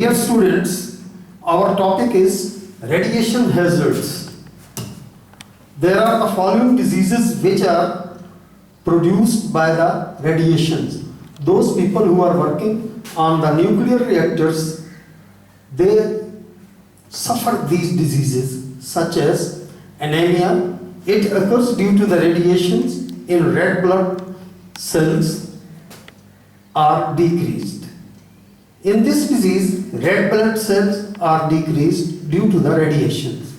Dear students, our topic is radiation hazards. There are the following diseases which are produced by the radiations. Those people who are working on the nuclear reactors, they suffer these diseases such as anemia. It occurs due to the radiations in red blood cells are decreased. In this disease, red blood cells are decreased due to the radiations.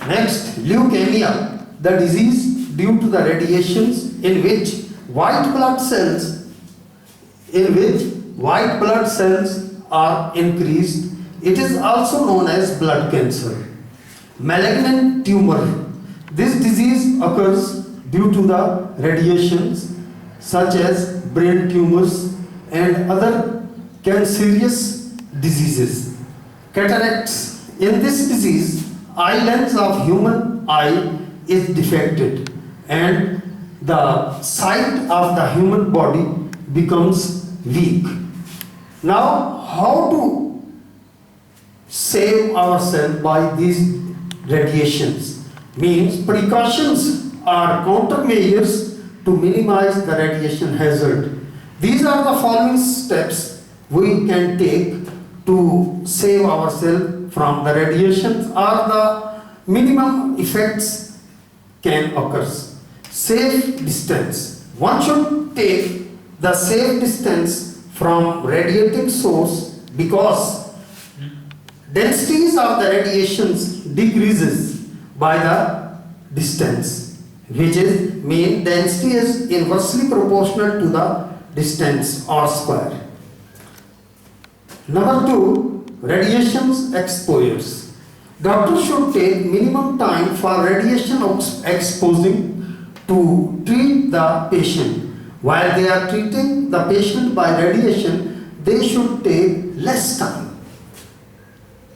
Next, leukemia, the disease due to the radiations in which white blood cells are increased. It is also known as blood cancer. Malignant tumor, this disease occurs due to the radiations such as brain tumors and other cancerous diseases. Cataracts, in this disease, eye lens of human eye is defected and the sight of the human body becomes weak. Now, how to save ourselves by these radiations? Means precautions are countermeasures to minimize the radiation hazard. These are the following steps we can take to save ourselves from the radiations or the minimum effects can occur. Safe distance. One should take the safe distance from radiating source because densities of the radiations decreases by the distance, which is mean density is inversely proportional to the distance or square. Number 2, radiations exposures. Doctors should take minimum time for radiation exposing to treat the patient. While they are treating the patient by radiation, they should take less time.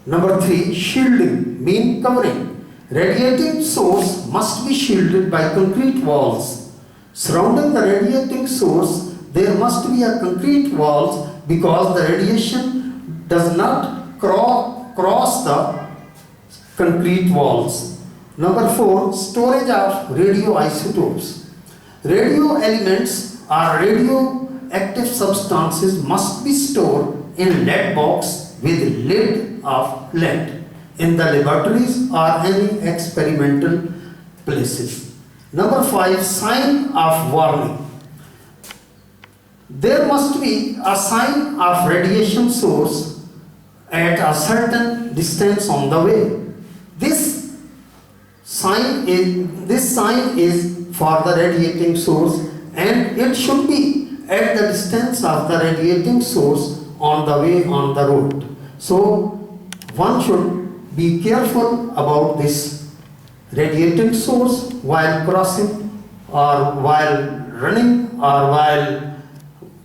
Number 3, shielding, mean covering. Radiating source must be shielded by concrete walls. Surrounding the radiating source, there must be a concrete walls because the radiation does not cross the concrete walls. Number 4, storage of radioisotopes. Radio elements or radioactive substances must be stored in lead box with lid of lead in the laboratories or any experimental places. Number 5, sign of warning. There must be a sign of radiation source at a certain distance on the way. This sign is for the radiating source and it should be at the distance of the radiating source on the way on the road. So one should be careful about this radiating source while crossing or while running or while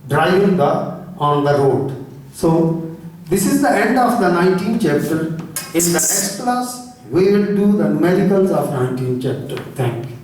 driving on the road. So this is the end of the 19th chapter. In the next class, we will do the numericals of 19th chapter. Thank you.